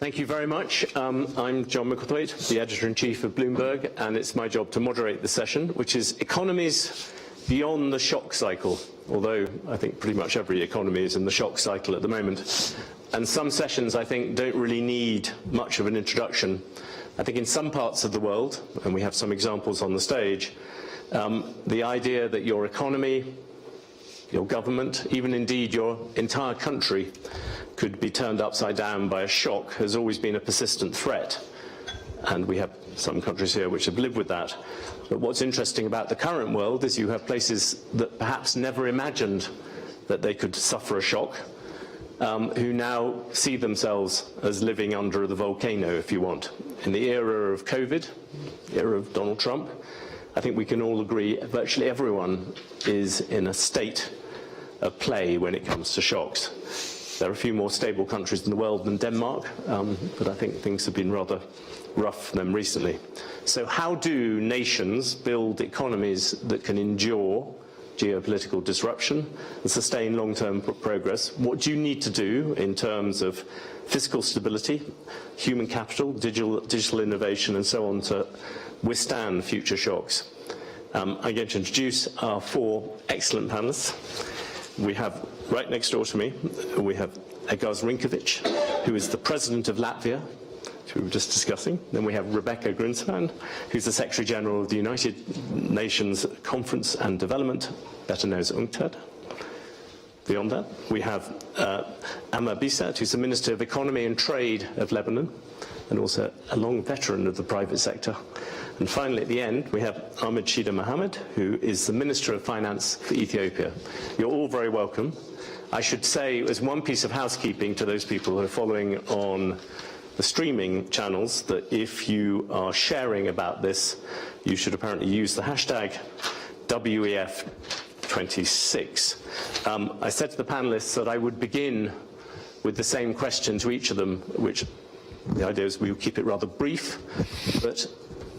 Thank you very much. I'm John Micklethwait, the Editor-in-Chief of Bloomberg, and it's my job to moderate the session, which is Economies Beyond the Shock Cycle, although I think pretty much every economy is in the shock cycle at the moment. And some sessions, I think, don't really need much of an introduction. I think in some parts of the world, and we have some examples on the stage, the idea that your economy, your government, even indeed your entire country could be turned upside down by a shock has always been a persistent threat. And we have some countries here which have lived with that. But what's interesting about the current world is you have places that perhaps never imagined that they could suffer a shock, who now see themselves as living under the volcano, if you want. In the era of COVID, the era of Donald Trump, I think we can all agree virtually everyone is in a state of play when it comes to shocks. There are a few more stable countries in the world than Denmark, but I think things have been rather rough for them recently. So how do nations build economies that can endure geopolitical disruption and sustain long-term progress? What do you need to do in terms of fiscal stability, human capital, digital innovation, and so on to withstand future shocks? I'm going to introduce our four excellent panelists. We have, right next door to me, we have Edgars Rinkēvičs, who is the president of Latvia, which we were just discussing. Then we have Rebeca, Grynspan, who's the Secretary General of the United Nations Conference and Development, better known as UNCTAD. Beyond that, we have Amer Bisat, who's the Minister of Economy and Trade of Lebanon, and also a long veteran of the private sector. And finally, at the end, we have Ahmed Shide Mohamed, who is the Minister of Finance for Ethiopia. You're all very welcome. I should say, as one piece of housekeeping to those people who are following on the streaming channels, that if you are sharing about this, you should apparently use the hashtag WEF26. I said to the panelists that I would begin with the same question to each of them, which the idea is we will keep it rather brief, but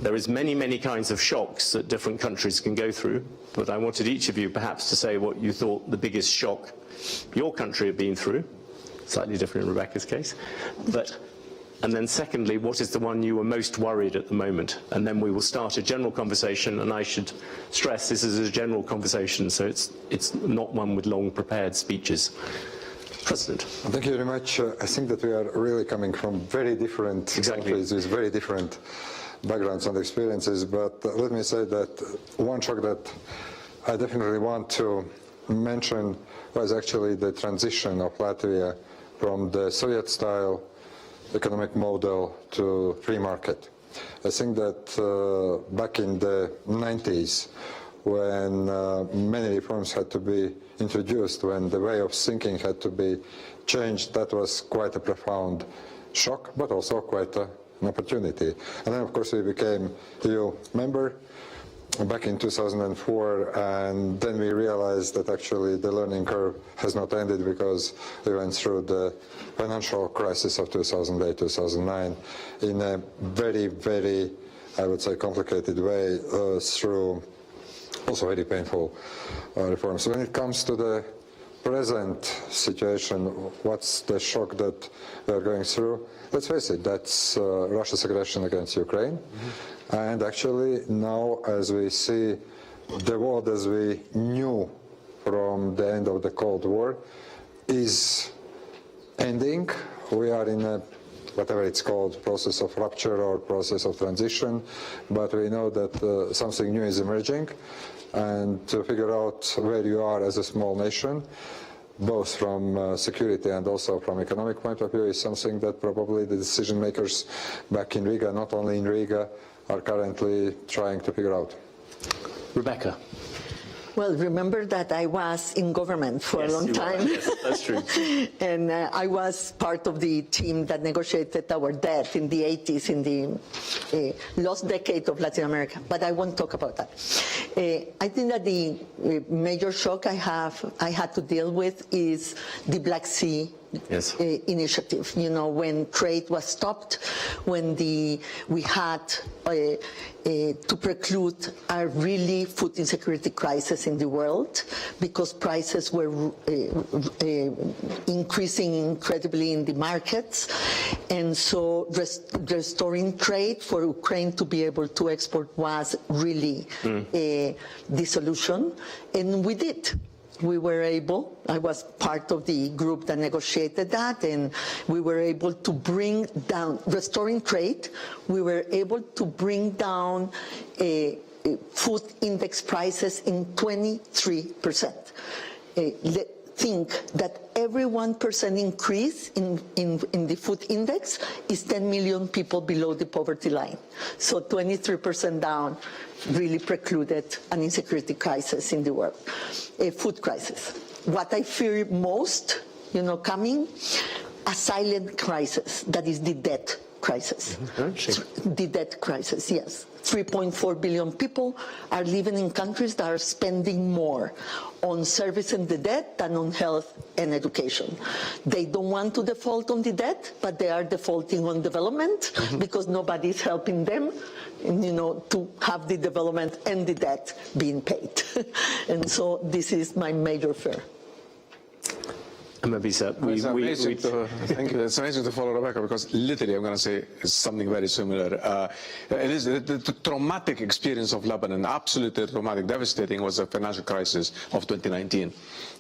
there is many kinds of shocks that different countries can go through, but I wanted each of you perhaps to say what you thought the biggest shock your country had been through, slightly different in Rebeca's case, and then secondly, what is the one you were most worried at the moment? And then we will start a general conversation, and I should stress this is a general conversation, so it's not one with long prepared speeches. President. Thank you very much. I think that we are really coming from very different countries with very different backgrounds and experiences, but let me say that one shock that I definitely want to mention was actually the transition of Latvia from the Soviet-style economic model to free market. I think that back in the 90s, when many reforms had to be introduced, when the way of thinking had to be changed, that was quite a profound shock, but also quite an opportunity. And then, of course, we became EU member back in 2004, and then we realized that actually the learning curve has not ended because we went through the financial crisis of 2008-2009 in a very, I would say, complicated way through also very painful reforms. When it comes to the present situation, what's the shock that we are going through? Let's face it, that's Russia's aggression against Ukraine. And actually now, as we see the world as we knew from the end of the Cold War is ending. We are in a, whatever it's called, process of rupture or process of transition, but we know that something new is emerging, and to figure out where you are as a small nation, both from security and also from economic point of view, is something that probably the decision makers back in Riga, not only in Riga, are currently trying to figure out. Rebeca. Well, remember that I was in government for a long time. Yes, that's true. And I was part of the team that negotiated our debt in the 80s, in the lost decade of Latin America. But I won't talk about that. I think that the major shock I had to deal with is the Black Sea Yes. initiative. You know, when trade was stopped, when we had to preclude a really food insecurity crisis in the world because prices were increasing incredibly in the markets, and so restoring trade for Ukraine to be able to export was really the solution, and we did. We were able, I was part of the group that negotiated that, and we were able to bring down, restoring trade, we were able to bring down food index prices in 23%. Think that every 1% increase in the food index is 10 million people below the poverty line. So 23% down really precluded an insecurity crisis in the world, a food crisis. What I fear most, you know, coming, a silent crisis, that is the debt crisis. The debt crisis, yes. 3.4 billion people are living in countries that are spending more on servicing the debt than on health and education. They don't want to default on the debt, but they are defaulting on development because nobody is helping them, you know, to have the development and the debt being paid. And so this is my major fear. Bisat, thank you. It's amazing to follow Rebecca because literally I'm going to say something very similar. It is the traumatic experience of Lebanon, absolutely traumatic, devastating, was the financial crisis of 2019,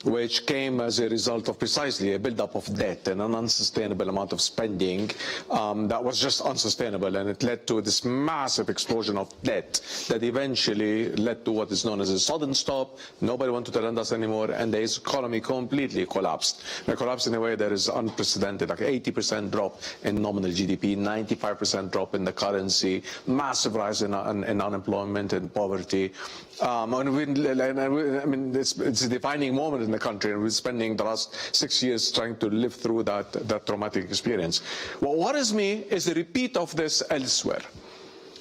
which came as a result of precisely a buildup of debt and an unsustainable amount of spending that was just unsustainable, and it led to this massive explosion of debt that eventually led to what is known as a sudden stop. Nobody wanted to lend us anymore, and the economy completely collapsed. They collapsed in a way that is unprecedented, like 80% drop in nominal GDP, 95% drop in the currency, massive rise in unemployment and poverty. I mean, it's a defining moment in the country, and we're spending the last 6 years trying to live through that traumatic experience. What worries me is the repeat of this elsewhere.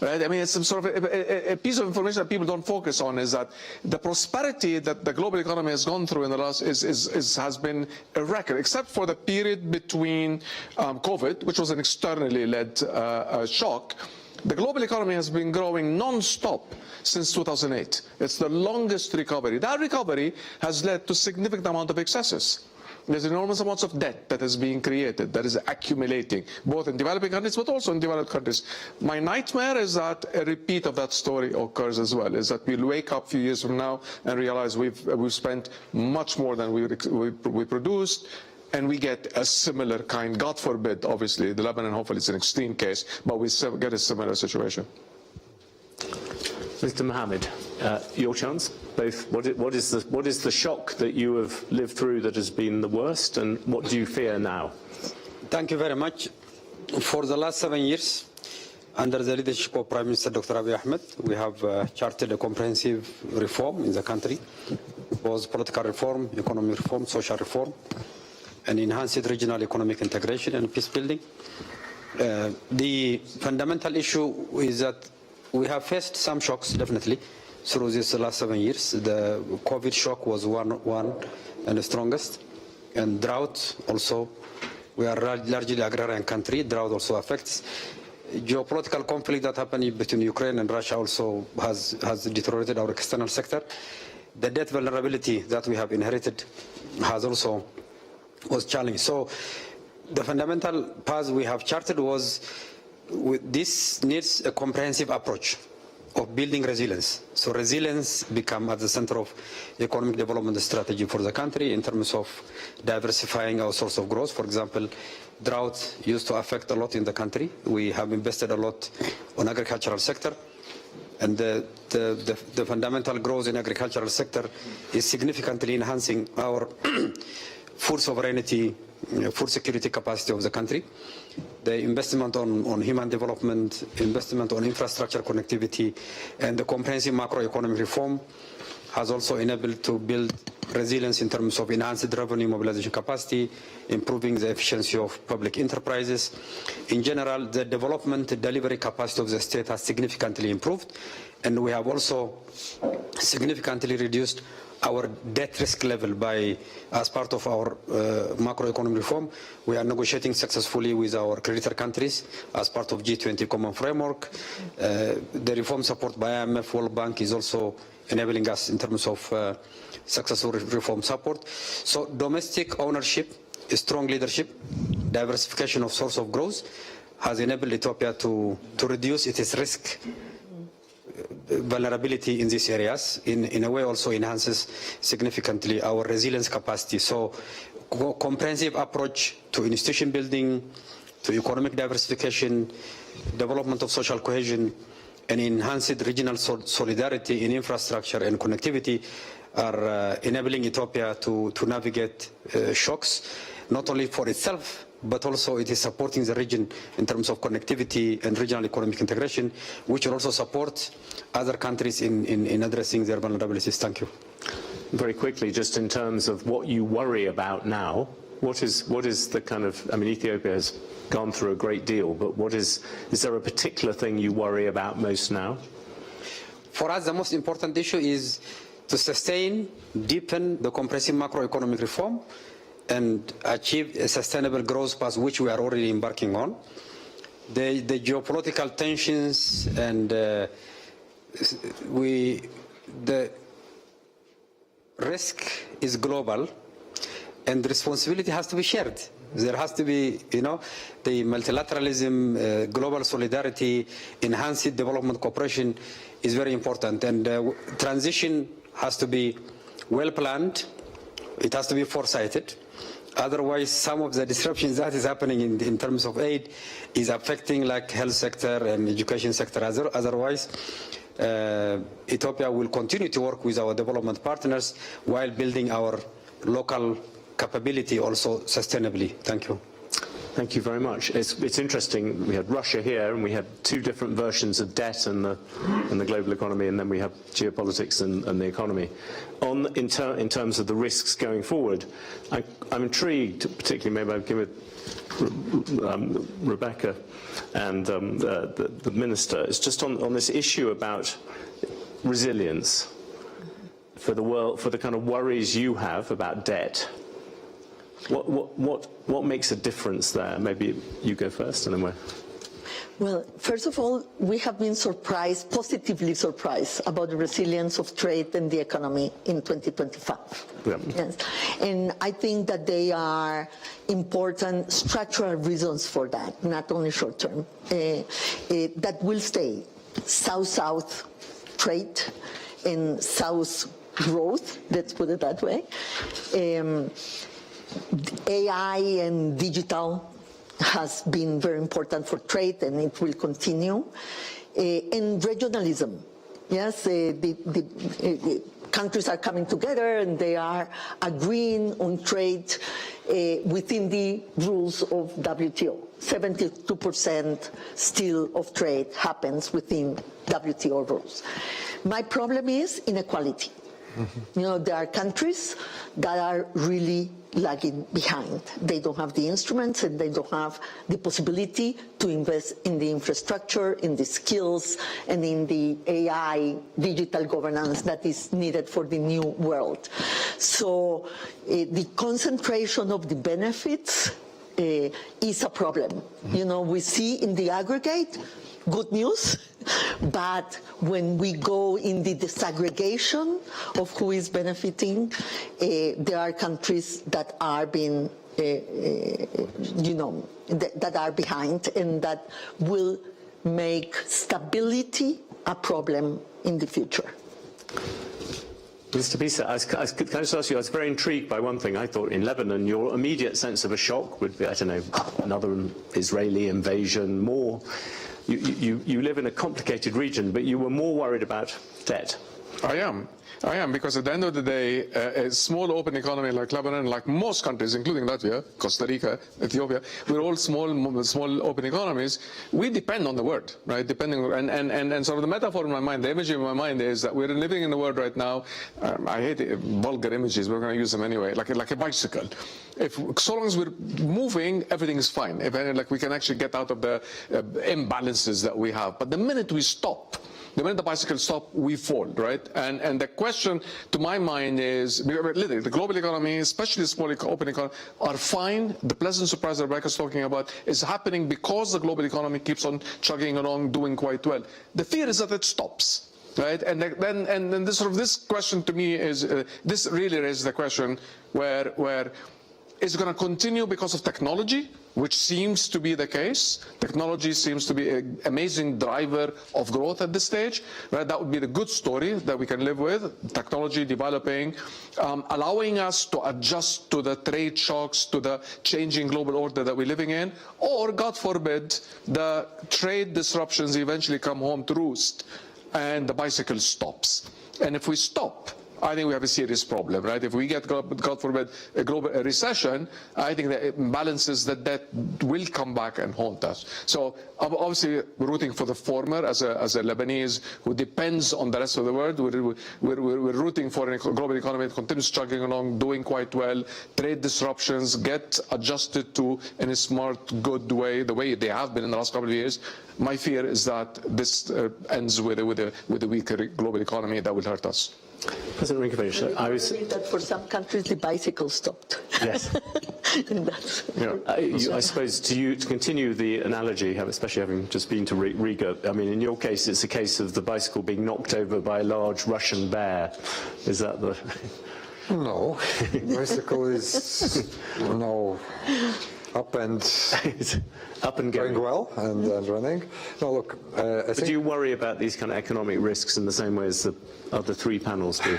Right? I mean, it's some sort of a piece of information that people don't focus on, is that the prosperity that the global economy has gone through in the last has been a record, except for the period between COVID, which was an externally led shock. The global economy has been growing non-stop since 2008. It's the longest recovery. That recovery has led to significant amount of excesses. There's enormous amounts of debt that is being created, that is accumulating, both in developing countries but also in developed countries. My nightmare is that a repeat of that story occurs as well, is that we'll wake up a few years from now and realize we've spent much more than we produced, and we get a similar kind, God forbid, obviously, the Lebanon hopefully it's an extreme case, but we get a similar situation. Mr. Mohamed, your chance. Both. What is the shock that you have lived through that has been the worst, and what do you fear now? Thank you very much. For the last 7 years, under the leadership of Prime Minister Dr. Abiy Ahmed, we have charted a comprehensive reform in the country, both political reform, economic reform, social reform, and enhanced regional economic integration and peace building. The fundamental issue is that we have faced some shocks, definitely, through these last 7 years. The COVID shock was one and the strongest, and drought also. We are largely agrarian country. Drought also affects. Geopolitical conflict that happened between Ukraine and Russia also has deteriorated our external sector. The debt vulnerability that we have inherited was challenging. So the fundamental path we have charted was this needs a comprehensive approach of building resilience. So resilience become at the center of economic development strategy for the country in terms of diversifying our source of growth. For example, drought used to affect a lot in the country. We have invested a lot on agricultural sector, and the fundamental growth in agricultural sector is significantly enhancing our food sovereignty, food security capacity of the country. The investment on human development, investment on infrastructure connectivity, and the comprehensive macroeconomic reform has also enabled to build resilience in terms of enhanced revenue mobilization capacity, improving the efficiency of public enterprises. In general, the development delivery capacity of the state has significantly improved, And we have also significantly reduced our debt risk level by, as part of our macroeconomic reform. We are negotiating successfully with our creditor countries as part of G20 common framework. The reform support by IMF, World Bank is also enabling us in terms of successful reform support. So domestic ownership, strong leadership, diversification of source of growth has enabled Ethiopia to reduce its risk vulnerability in these areas, in a way also enhances significantly our resilience capacity. So comprehensive approach to institution building, to economic diversification, development of social cohesion, and enhanced regional solidarity in infrastructure and connectivity are enabling Ethiopia to navigate shocks, not only for itself, but also it is supporting the region in terms of connectivity and regional economic integration, which will also support other countries in addressing their vulnerabilities. Thank you. Very quickly, just in terms of what you worry about now, what is the kind of, I mean, Ethiopia has gone through a great deal, but is there a particular thing you worry about most now? For us, the most important issue is to sustain, deepen the comprehensive macroeconomic reform and achieve a sustainable growth path, which we are already embarking on. The geopolitical tensions and the risk is global, and responsibility has to be shared. There has to be, the multilateralism, global solidarity, enhanced development cooperation is very important, and transition has to be well planned. It has to be foresighted. Otherwise, some of the disruptions that is happening in terms of aid is affecting like health sector and education sector. Otherwise, Ethiopia will continue to work with our development partners while building our local capability also sustainably. Thank you. Thank you very much. It's interesting. We had Russia here, and we had two different versions of debt and the global economy, and then we have geopolitics and the economy. In terms of the risks going forward, I'm intrigued, particularly maybe I'll give it Rebeca and the minister. It's just on this issue about resilience for the world, for the kind of worries you have about debt. What makes a difference there? Maybe you go first, and then we'll. Well, first of all, we have been surprised, positively surprised, about the resilience of trade and the economy in 2025. Yeah. Yes. And I think that they are important structural reasons for that, not only short term. That will stay. South-South trade and South growth, let's put it that way. AI and digital has been very important for trade, and it will continue. And regionalism, yes, the countries are coming together and they are agreeing on trade within the rules of WTO. 72% still of trade happens within WTO rules. My problem is inequality. Mm-hmm. There are countries that are really lagging behind. They don't have the instruments and they don't have the possibility to invest in the infrastructure, in the skills, and in the AI digital governance that is needed for the new world. So the concentration of the benefits is a problem. We see in the aggregate good news, but when we go in the disaggregation of who is benefiting, there are countries that are being, that are behind, and that will make stability a problem in the future. Mr. Bisat, can I just ask you, I was very intrigued by one thing. I thought in Lebanon, your immediate sense of a shock would be, I don't know, another Israeli invasion, more. You live in a complicated region, but you were more worried about debt. I am, because at the end of the day, a small open economy like Lebanon, like most countries, including Latvia, Costa Rica, Ethiopia, we're all small open economies. We depend on the world, right? And sort of the metaphor in my mind, the image in my mind is that we're living in the world right now. I hate vulgar images, but we're going to use them anyway, like a bicycle. So long as we're moving, everything is fine. Like we can actually get out of the imbalances that we have. But the minute we stop, the minute the bicycles stop, we fall, right? And the question to my mind is, literally, the global economy, especially the small open economy, are fine. The pleasant surprise that Rebecca's talking about is happening because the global economy keeps on chugging along, doing quite well. The fear is that it stops. Right, and then this question to me is this really raises the question where is it going to continue because of technology, which seems to be the case. Technology seems to be an amazing driver of growth at this stage. Right, that would be the good story that we can live with. Technology developing, allowing us to adjust to the trade shocks, to the changing global order that we're living in, or God forbid, the trade disruptions eventually come home to roost, and the bicycle stops. And if we stop, I think we have a serious problem, right? If we get, God forbid, a global recession, I think the imbalances that will come back and haunt us. So obviously, we're rooting for the former. As a Lebanese who depends on the rest of the world, we're rooting for a global economy that continues chugging along, doing quite well. Trade disruptions get adjusted to in a smart, good way, the way they have been in the last couple of years. My fear is that this ends with a weaker global economy that will hurt us. President Rinkēvičs, I was... that for some countries the bicycle stopped. Yes. And that's, I suppose to continue the analogy, especially having just been to Riga, I mean, in your case, it's a case of the bicycle being knocked over by a large Russian bear. Is that the... No, bicycle is up and going well and running. No, look, I think... Do you worry about these kind of economic risks in the same way as the other three panelists do?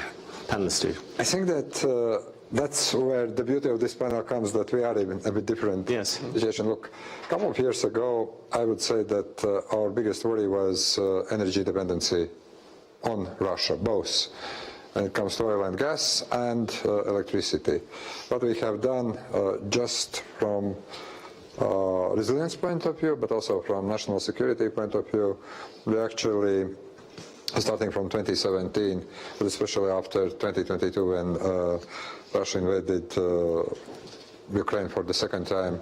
I think that that's where the beauty of this panel comes, that we are in a bit different situation. Look, a couple of years ago, I would say that our biggest worry was energy dependency on Russia, both when it comes to oil and gas and electricity. What we have done just from resilience point of view, but also from national security point of view, we actually, starting from 2017, but especially after 2022 when Russia invaded Ukraine for the second time,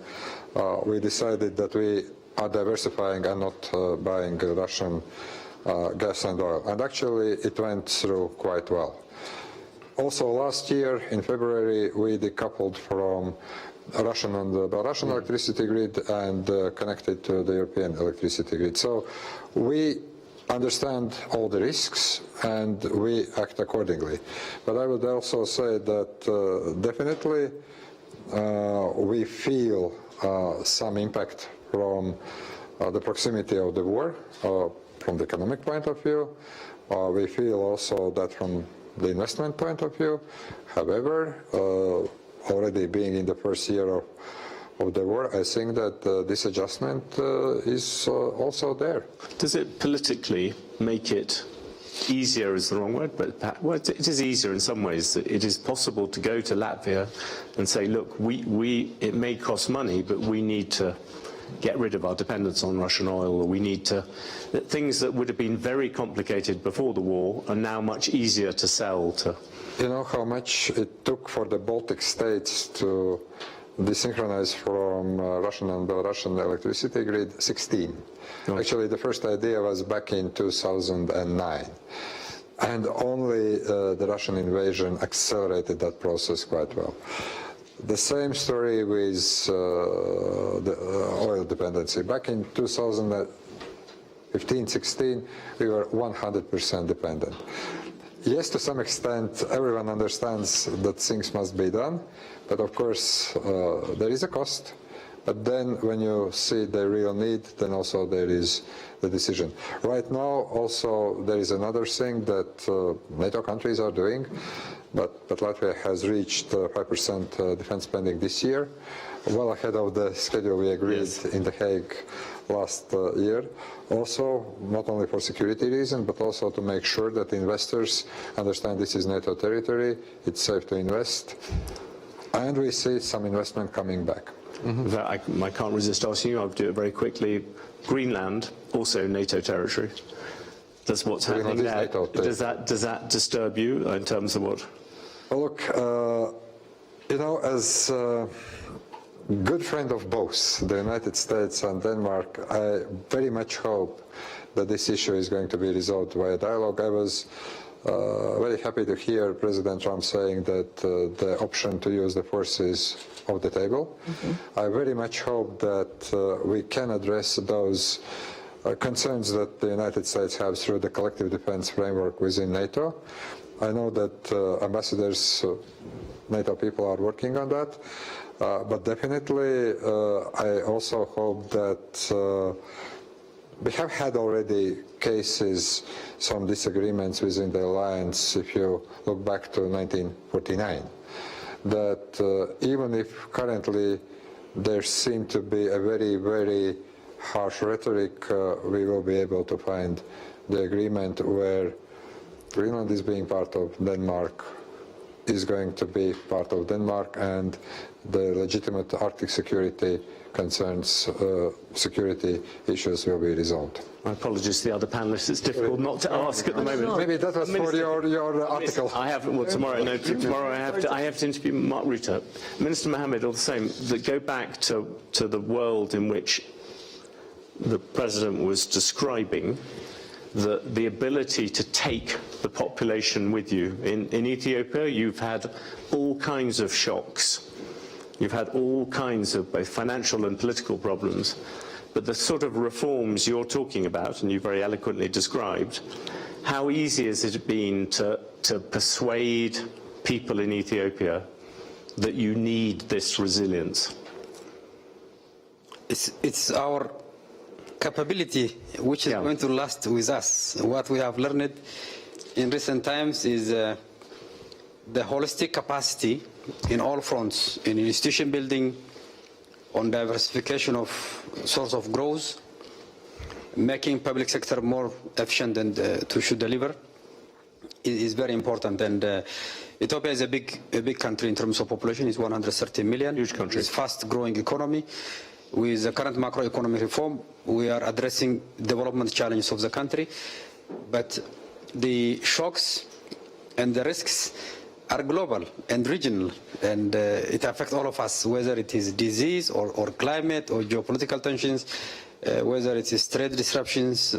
we decided that we are diversifying and not buying Russian gas and oil. And actually it went through quite well. Also last year in February we decoupled from Russian and Belarusian electricity grid and connected to the European electricity grid. So we understand all the risks and we act accordingly. But I would also say that definitely we feel some impact from the proximity of the war, from the economic point of view. We feel also that from the investment point of view. However, already being in the first year of the war, I think that this adjustment is also there. Does it politically make it easier is the wrong word, but well, it is easier in some ways. It is possible to go to Latvia and say, look, it may cost money, but we need to get rid of our dependence on Russian oil, or we need to... Things that would have been very complicated before the war are now much easier to sell to. You know how much it took for the Baltic states to desynchronize from Russian and Belarusian electricity grid? 16. Right. Actually, the first idea was back in 2009. And only the Russian invasion accelerated that process quite well. The same story with the oil dependency. Back in 2015-16, we were 100% dependent. Yes, to some extent, everyone understands that things must be done, but of course, there is a cost. But then when you see the real need, then also there is the decision. Right now, also, there is another thing that NATO countries are doing, but Latvia has reached 5% defense spending this year, well ahead of the schedule we agreed in The Hague last year. Also, not only for security reasons, but also to make sure that investors understand this is NATO territory, it's safe to invest, and we see some investment coming back. Mm-hmm. I can't resist asking you, I'll do it very quickly. Greenland, also NATO territory. That's what's happening there. Does that disturb you in terms of what? Well, look, you know, as a good friend of both the United States and Denmark, I very much hope that this issue is going to be resolved via dialogue. I was very happy to hear President Trump saying that the option to use the force is off the table. I very much hope that we can address those concerns that the United States have through the collective defense framework within NATO. I know that ambassadors, NATO people are working on that, but definitely I also hope that we have had already cases, some disagreements within the alliance, if you look back to 1949, that even if currently there seemed to be a very, very harsh rhetoric, we will be able to find the agreement where Greenland is being part of Denmark, is going to be part of Denmark, and the legitimate Arctic security concerns, security issues will be resolved. My apologies to the other panelists. It's difficult not to ask at the moment. Maybe that was for your article. I have, well, tomorrow I have to interview Mark Rutte. Minister Mohamed, all the same, that go back to the world in which the President was describing, the ability to take the population with you. In Ethiopia, you've had all kinds of shocks. You've had all kinds of both financial and political problems. But the sort of reforms you're talking about, and you very eloquently described, how easy has it been to persuade people in Ethiopia that you need this resilience? It's our capability which is going to last with us. What we have learned in recent times is the holistic capacity in all fronts, in institution building, on diversification of source of growth, making public sector more efficient and to deliver is very important. And Ethiopia is a big country in terms of population. It's 130 million. Huge country. It's fast-growing economy. With the current macroeconomic reform, we are addressing development challenges of the country, but the shocks and the risks are global and regional, and it affects all of us, whether it is disease or climate or geopolitical tensions, whether it is trade disruptions,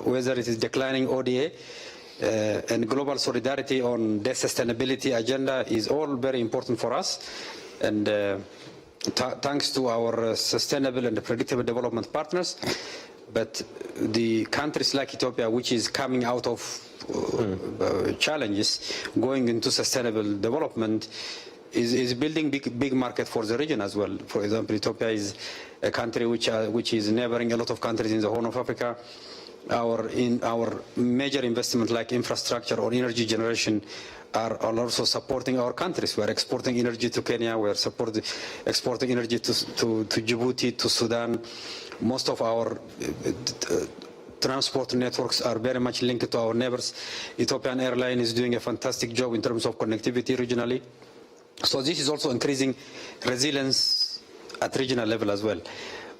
whether it is declining ODA, and global solidarity on the sustainability agenda is all very important for us. And thanks to our sustainable and predictable development partners, but the countries like Ethiopia, which is coming out of challenges, going into sustainable development, is building big market for the region as well. For example, Ethiopia is a country which is neighboring a lot of countries in the Horn of Africa. Our major investment like infrastructure or energy generation are also supporting our countries. We are exporting energy to Kenya, we are exporting energy to Djibouti, to Sudan. Most of our transport networks are very much linked to our neighbors. Ethiopian Airlines is doing a fantastic job in terms of connectivity regionally. So this is also increasing resilience at regional level as well.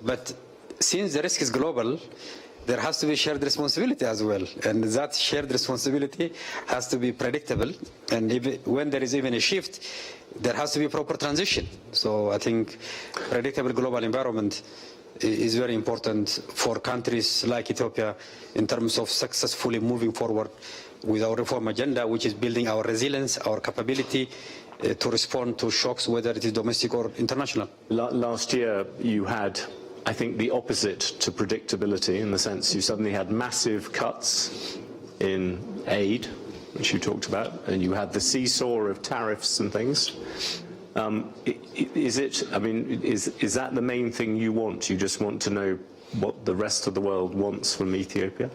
But since the risk is global, there has to be shared responsibility as well, and that shared responsibility has to be predictable, and when there is even a shift, there has to be proper transition. So I think predictable global environment is very important for countries like Ethiopia in terms of successfully moving forward with our reform agenda, which is building our resilience, our capability to respond to shocks, whether it is domestic or international. Last year you had, I think, the opposite to predictability, in the sense you suddenly had massive cuts in aid, which you talked about, and you had the seesaw of tariffs and things. Is that the main thing you want? You just want to know what the rest of the world wants from Ethiopia?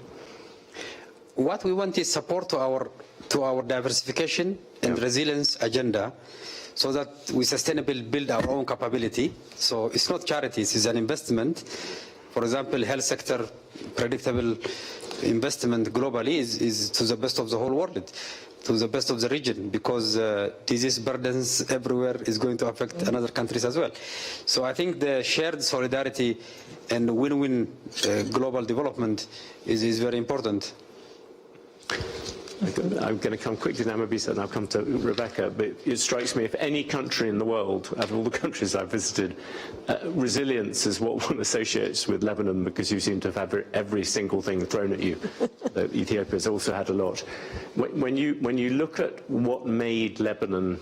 What we want is support to our diversification and resilience agenda, so that we sustainably build our own capability. So it's not charities, it's an investment. For example, health sector predictable investment globally is to the best of the whole world, to the best of the region, because disease burdens everywhere is going to affect another countries as well. So I think the shared solidarity and win-win global development is very important. I'm going to come quickly now, Bisat, and I'll come to Rebeca. But it strikes me, if any country in the world, out of all the countries I've visited, resilience is what one associates with Lebanon, because you seem to have had every single thing thrown at you. Ethiopia's also had a lot. When you look at what made Lebanon,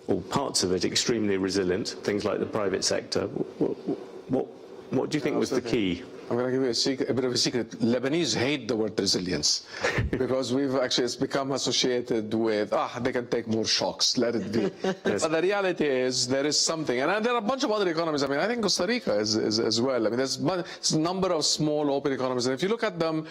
or parts of it, extremely resilient, things like the private sector, what do you think was the key? I'm going to give you a bit of a secret. Lebanese hate the word resilience because it's become associated with, they can take more shocks, let it be. Yes. But the reality is there is something, and there are a bunch of other economies. I mean, I think Costa Rica is as well. I mean, there's a number of small open economies, and if you look at them,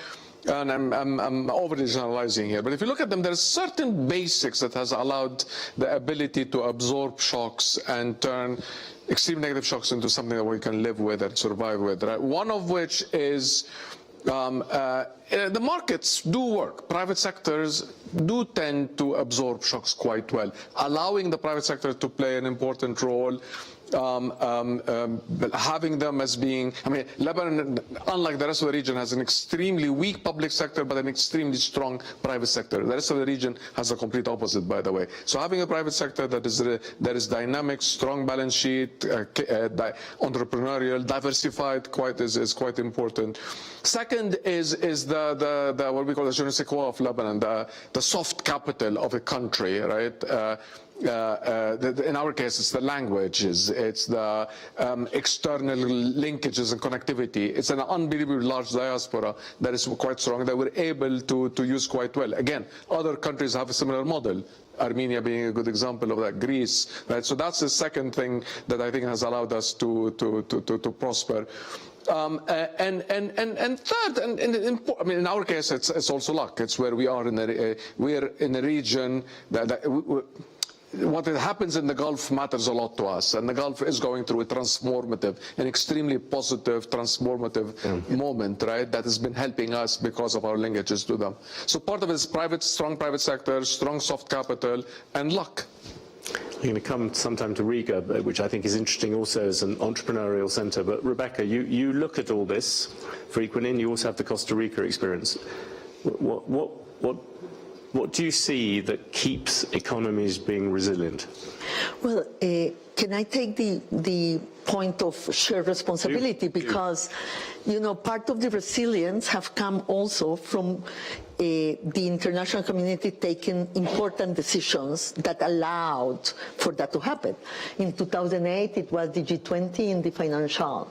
and I'm overly generalizing here, but if you look at them, there's certain basics that has allowed the ability to absorb shocks and turn extreme negative shocks into something that we can live with and survive with. Right? One of which is the markets do work. Private sectors do tend to absorb shocks quite well, allowing the private sector to play an important role. Having them as being, I mean, Lebanon, unlike the rest of the region, has an extremely weak public sector, but an extremely strong private sector. The rest of the region has the complete opposite, by the way. So having a private sector that is dynamic, strong balance sheet, entrepreneurial, diversified, is quite important. Second is the what we call the je ne sais quoi of Lebanon, the soft capital of a country, right? In our case, it's the languages, it's the external linkages and connectivity. It's an unbelievably large diaspora that is quite strong, that we're able to use quite well. Again, other countries have a similar model. Armenia being a good example of that, Greece, right? So that's the second thing that I think has allowed us to prosper. And third, I mean, in our case, it's also luck. It's where we are we're in a region what happens in the Gulf matters a lot to us, and the Gulf is going through an extremely positive, transformative moment, right? That has been helping us because of our linkages to them. So part of it is strong private sector, strong soft capital, and luck. I'm going to come sometime to Riga, which I think is interesting also as an entrepreneurial centre. But Rebeca, you look at all this frequently, and you also have the Costa Rica experience. What do you see that keeps economies being resilient? Well, can I take the point of shared responsibility? Because, you know, part of the resilience have come also from the international community taking important decisions that allowed for that to happen. In 2008, it was the G20 in the financial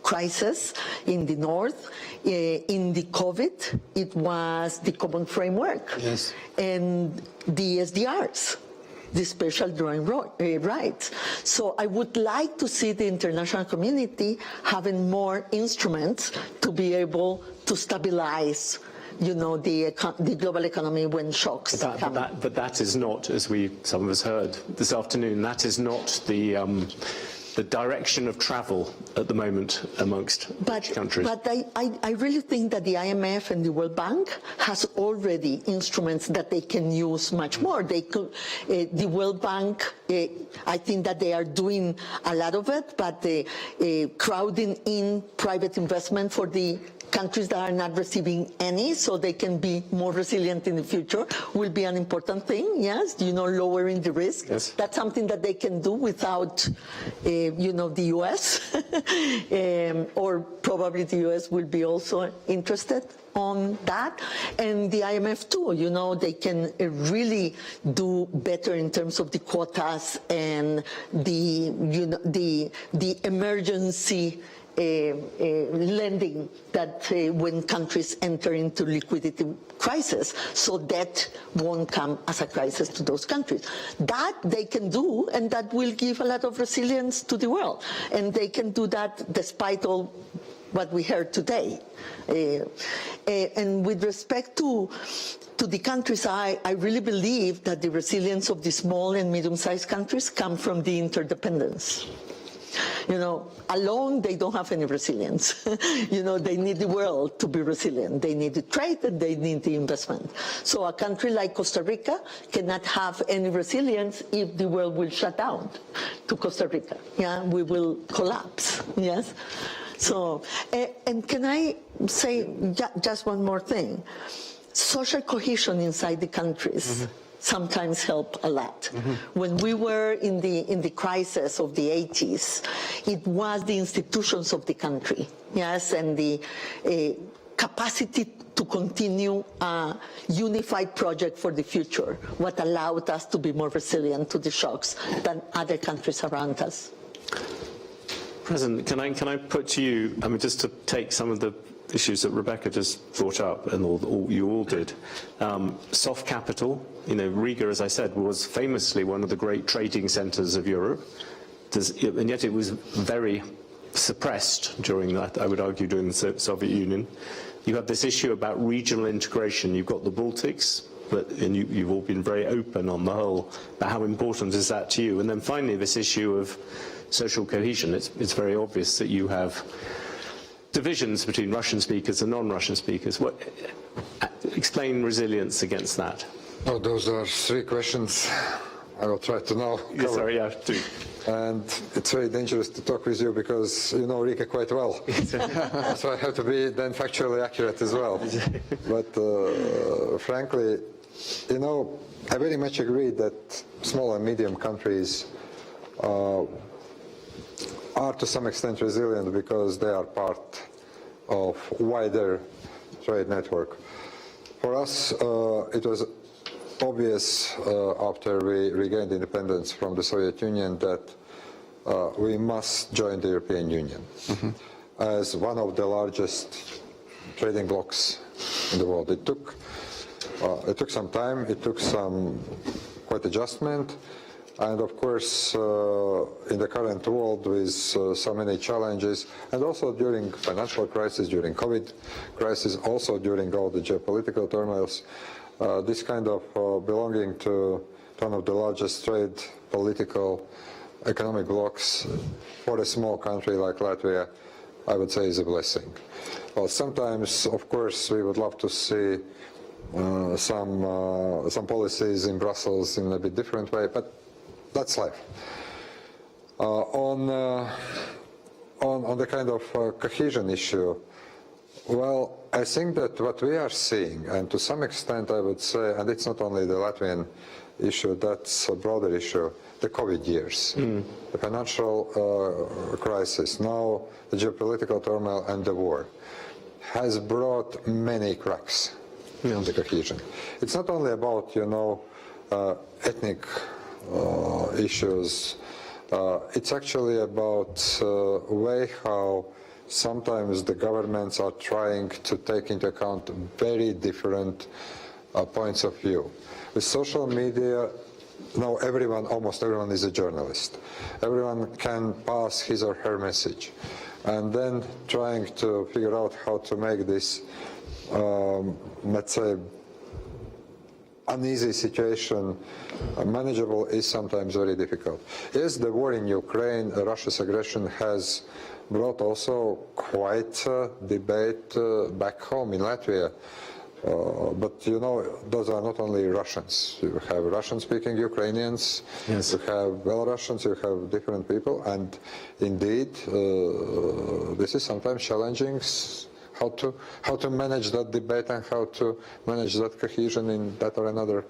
crisis in the north. In the COVID, it was the common framework. Yes. And the SDRs, the special drawing rights. So I would like to see the international community having more instruments to be able to stabilize, you know, the global economy when shocks come. But that is not, as some of us heard this afternoon, that is not the direction of travel at the moment amongst countries. But I really think that the IMF and the World Bank has already instruments that they can use much more. They could, the World Bank, I think that they are doing a lot of it, but crowding in private investment for the countries that are not receiving any, so they can be more resilient in the future, will be an important thing, yes, you know, lowering the risk. Yes. That's something that they can do without, you know, the US, or probably the US will be also interested on that. And the IMF too, you know, they can really do better in terms of the quotas and the emergency lending that when countries enter into liquidity crisis, so debt won't come as a crisis to those countries. That they can do, and that will give a lot of resilience to the world. And they can do that despite all what we heard today. And with respect to the countries, I really believe that the resilience of the small and medium-sized countries come from the interdependence. You know, alone they don't have any resilience. You know, they need the world to be resilient. They need the trade and they need the investment. So a country like Costa Rica cannot have any resilience if the world will shut down to Costa Rica. Yeah, we will collapse. Yes. So, and can I say just one more thing? Social cohesion inside the countries sometimes help a lot. When we were in the crisis of the 80s, it was the institutions of the country, yes, and the capacity to continue a unified project for the future, what allowed us to be more resilient to the shocks than other countries around us. President, can I put to you, I mean, just to take some of the issues that Rebecca just brought up, and you all did. Soft capital, you know, Riga, as I said, was famously one of the great trading centres of Europe, and yet it was very suppressed during that, I would argue, during the Soviet Union. You have this issue about regional integration. You've got the Baltics, and you've all been very open on the whole about how important is that to you. And then finally, this issue of social cohesion. It's very obvious that you have divisions between Russian speakers and non-Russian speakers. Explain resilience against that. Oh, those are three questions I will try to now cover. Yes, sorry, yeah, two. And it's very dangerous to talk with you because you know Rika quite well. So I have to be then factually accurate as well. But frankly, you know, I very much agree that small and medium countries are to some extent resilient because they are part of wider trade network. For us, it was obvious after we regained independence from the Soviet Union that we must join the European Union as one of the largest trading blocs in the world. It took some time, it took some quite adjustment, and of course in the current world with so many challenges, and also during financial crisis, during COVID crisis, also during all the geopolitical turmoils, this kind of belonging to one of the largest trade, political, economic blocs for a small country like Latvia, I would say is a blessing. Well, sometimes, of course, we would love to see some policies in Brussels in a bit different way, but that's life. On the kind of cohesion issue, well, I think that what we are seeing, and to some extent I would say, and it's not only the Latvian issue, that's a broader issue, the COVID years, the financial crisis, now the geopolitical turmoil and the war, has brought many cracks in the cohesion. It's not only about, you know, ethnic issues, it's actually about way how sometimes the governments are trying to take into account very different points of view. With social media, now almost everyone is a journalist. Everyone can pass his or her message. And then trying to figure out how to make this, let's say, uneasy situation manageable is sometimes very difficult. Yes, the war in Ukraine, Russia's aggression has brought also quite a debate back home in Latvia. But you know, those are not only Russians. You have Russian-speaking Ukrainians, yes. You have Belarusians, you have different people, and indeed, this is sometimes challenging. How to manage that debate and how to manage that cohesion in that or another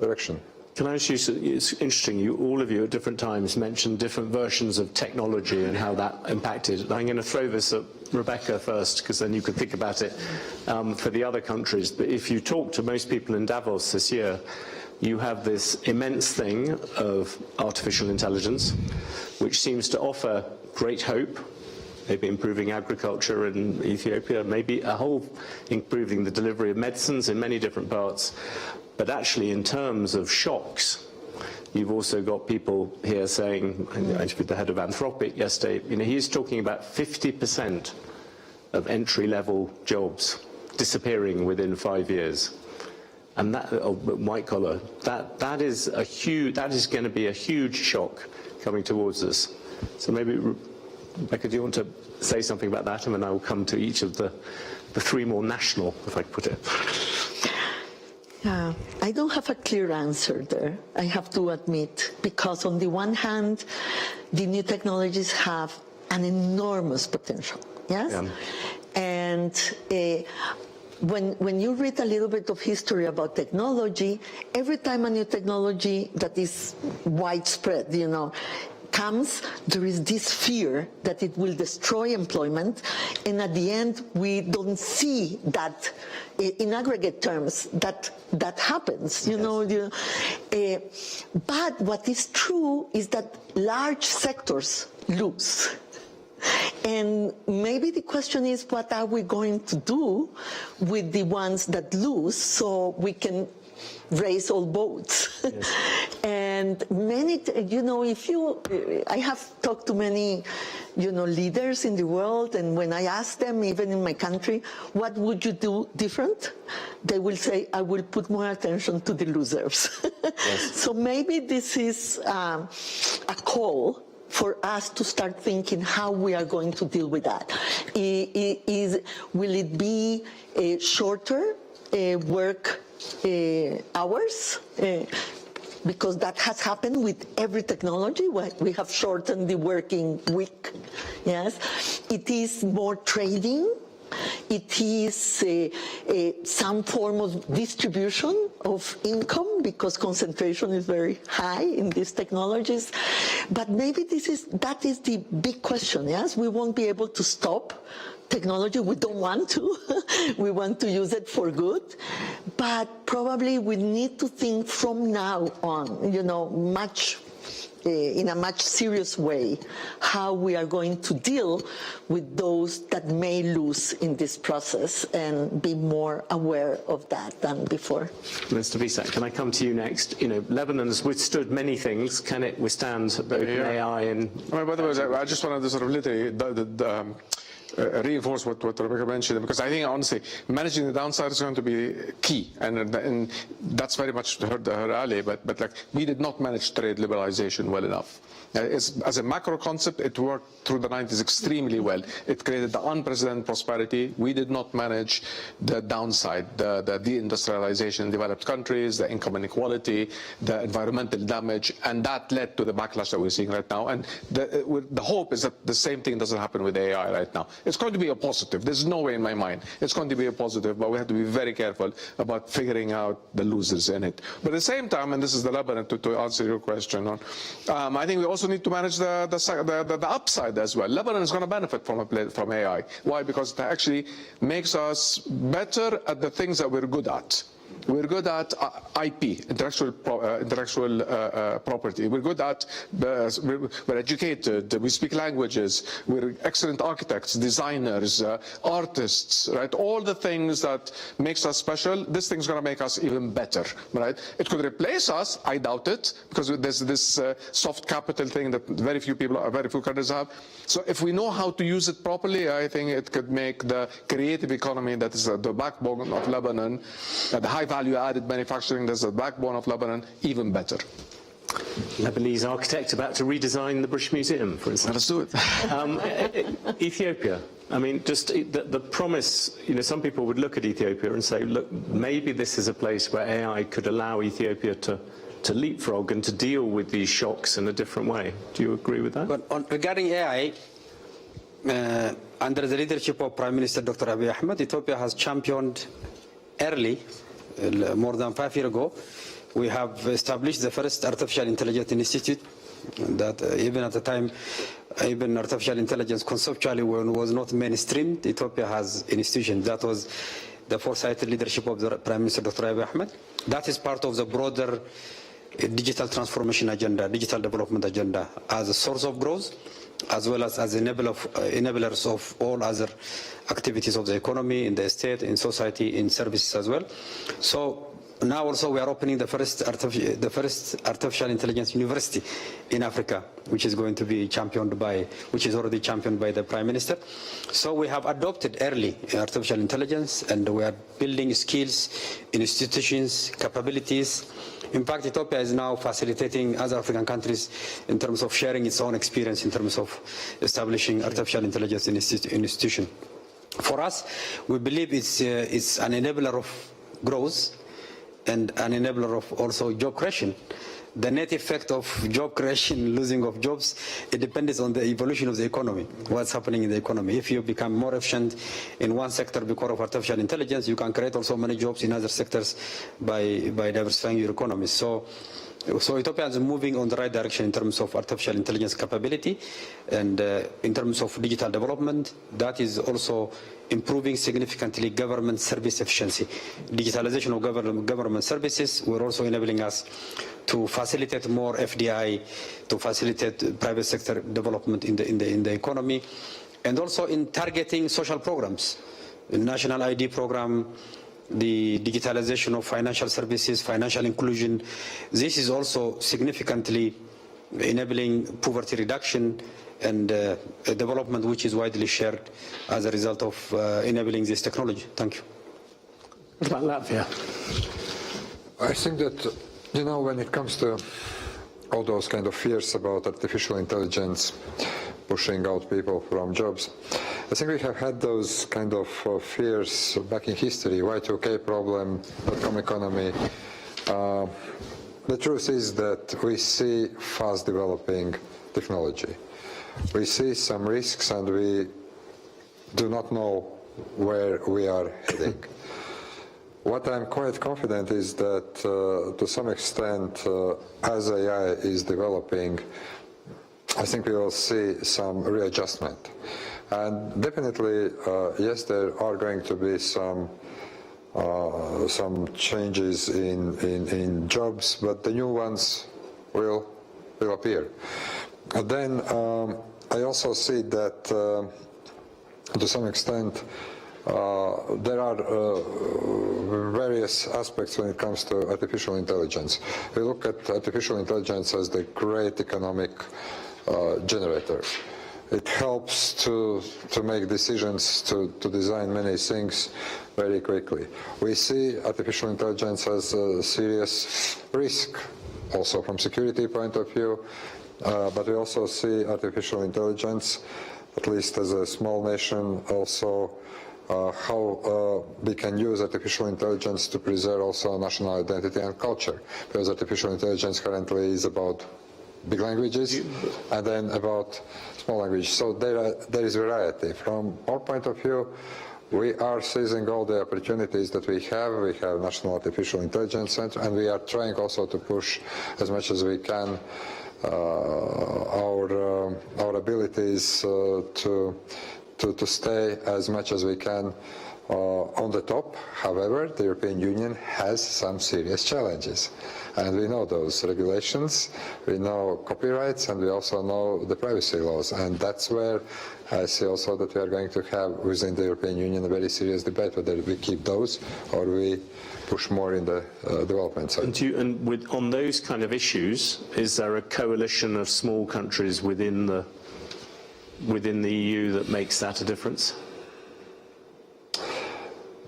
direction. Can I ask you, it's interesting, all of you at different times mentioned different versions of technology and how that impacted. I'm going to throw this at Rebeca first, because then you could think about it for the other countries. But if you talk to most people in Davos this year, you have this immense thing of artificial intelligence, which seems to offer great hope, maybe improving agriculture in Ethiopia, maybe improving the delivery of medicines in many different parts. But actually, in terms of shocks, you've also got people here saying, I interviewed the head of Anthropic yesterday, you know, he's talking about 50% of entry-level jobs disappearing within 5 years. And that, white collar, that is going to be a huge shock coming towards us. So maybe, Rebecca, do you want to say something about that? And then I will come to each of the three more national, if I could put it. I don't have a clear answer there, I have to admit, because on the one hand, the new technologies have an enormous potential. yes? Yeah. And when you read a little bit of history about technology, every time a new technology that is widespread, comes, there is this fear that it will destroy employment, and at the end, we don't see that in aggregate terms that happens. But what is true is that large sectors lose. And maybe the question is, what are we going to do with the ones that lose so we can raise all boats? Yes. And many, I have talked to many, leaders in the world, and when I ask them, even in my country, what would you do different? They will say, I will put more attention to the losers. Yes. So maybe this is a call for us to start thinking how we are going to deal with that. Will it be shorter work hours? Because that has happened with every technology. We have shortened the working week. Yes, it is more trading. It is some form of distribution of income, because concentration is very high in these technologies. But maybe that is the big question, yes? We won't be able to stop technology. We don't want to. We want to use it for good. But probably we need to think from now on, in a much serious way, how we are going to deal with those that may lose in this process, and be more aware of that than before. Mr. Bisat, can I come to you next? Lebanon has withstood many things. Can it withstand OpenAI? And by the way, I just wanted to sort of literally reinforce what Rebeca mentioned, because I think, honestly, managing the downside is going to be key, and that's very much her alley, but we did not manage trade liberalization well enough. As a macro concept, it worked through the 90s extremely well. It created the unprecedented prosperity. We did not manage the downside, the deindustrialization in developed countries, the income inequality, the environmental damage, and that led to the backlash that we're seeing right now. And the hope is that the same thing doesn't happen with AI right now. It's going to be a positive. There's no way in my mind it's going to be a positive, but we have to be very careful about figuring out the losers in it. But at the same time, and this is the Lebanon to answer your question on, I think we also need to manage the upside as well. Lebanon is going to benefit from AI. Why? Because it actually makes us better at the things that we're good at. We're good at IP, intellectual property. We're good at, we're educated, we speak languages, we're excellent architects, designers, artists, right? All the things that makes us special, this thing's going to make us even better, right? It could replace us, I doubt it, because there's this soft capital thing that very few countries have. So if we know how to use it properly, I think it could make the creative economy that is the backbone of Lebanon, the high value-added manufacturing that's the backbone of Lebanon, even better. Lebanese architect about to redesign the British Museum, for instance. Let's do it. Ethiopia. I mean, just the promise, some people would look at Ethiopia and say, look, maybe this is a place where AI could allow Ethiopia to leapfrog and to deal with these shocks in a different way. Do you agree with that? But regarding AI, under the leadership of Prime Minister Dr. Abiy Ahmed, Ethiopia has championed early, more than 5 years ago. We have established the first artificial intelligence institute that even at the time, even artificial intelligence conceptually was not mainstreamed. Ethiopia has an institution. That was the foresighted leadership of the Prime Minister Dr. Abiy Ahmed. That is part of the broader digital transformation agenda, digital development agenda, as a source of growth, as well as enablers of all other activities of the economy, in the state, in society, in services as well. So now also we are opening the first artificial intelligence university in Africa, which is going to be which is already championed by the Prime Minister. So we have adopted early artificial intelligence, and we are building skills, institutions, capabilities. In fact, Ethiopia is now facilitating other African countries in terms of sharing its own experience in terms of establishing artificial intelligence institution. For us, we believe it's an enabler of growth and an enabler of also job creation. the net effect of job creation, losing of jobs, it depends on the evolution of the economy, what's happening in the economy. If you become more efficient in one sector because of artificial intelligence, you can create also many jobs in other sectors by diversifying your economy. So Ethiopia is moving on the right direction in terms of artificial intelligence capability and in terms of digital development. That is also improving significantly government service efficiency. Digitalization of government services will also enabling us to facilitate more FDI, to facilitate private sector development in the economy, and also in targeting social programs, the national ID program, the digitalization of financial services, financial inclusion. This is also significantly enabling poverty reduction and a development which is widely shared as a result of enabling this technology. Thank you. What about Latvia? I think that, you know, when it comes to all those kind of fears about artificial intelligence pushing out people from jobs, I think we have had those kind of fears back in history, Y2K problem, dot-com economy. The truth is that we see fast developing technology. We see some risks and we do not know where we are heading. What I'm quite confident is that to some extent, as AI is developing, I think we will see some readjustment. And definitely, yes, there are going to be some changes in jobs, but the new ones will appear. And then I also see that to some extent there are various aspects when it comes to artificial intelligence. We look at artificial intelligence as the great economic generator. It helps to make decisions, to design many things very quickly. We see artificial intelligence as a serious risk, also from security point of view, but we also see artificial intelligence, at least as a small nation, also how we can use artificial intelligence to preserve also national identity and culture, because artificial intelligence currently is about big languages and then about small language. So there is variety. From our point of view, we are seizing all the opportunities that we have. We have National Artificial Intelligence Center, and we are trying also to push as much as we can our abilities to stay as much as we can on the top. However, the European Union has some serious challenges. And we know those regulations, we know copyrights, and we also know the privacy laws. And that's where I see also that we are going to have within the European Union a very serious debate whether we keep those or we push more in the development side. And on those kind of issues, is there a coalition of small countries within the EU that makes that a difference?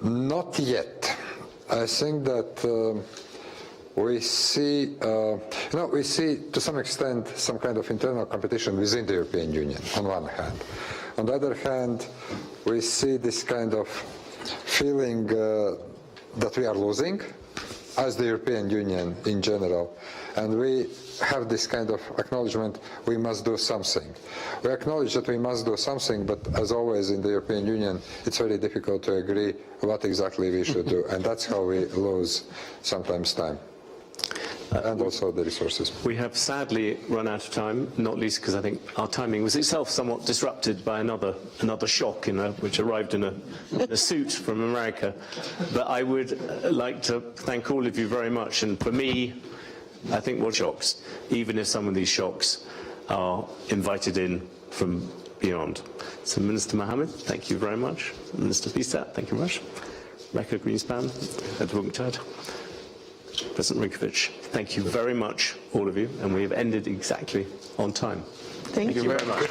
Not yet. I think that we see, we see to some extent some kind of internal competition within the European Union on one hand. On the other hand, we see this kind of feeling that we are losing as the European Union in general, and we have this kind of acknowledgement we must do something. We acknowledge that we must do something, but as always in the European Union, it's very difficult to agree what exactly we should do, and that's how we lose sometimes time. And also the resources. We have sadly run out of time, not least because I think our timing was itself somewhat disrupted by another shock which arrived in a suit from America. But I would like to thank all of you very much. And for me, I think what shocks, even if some of these shocks are invited in from beyond. So Minister Mohamed, thank you very much. Minister Bisat, thank you very much. Rebeca Grynspan, Edgars. President Rinkēvičs, thank you very much, all of you, and we have ended exactly on time. Thank you very much.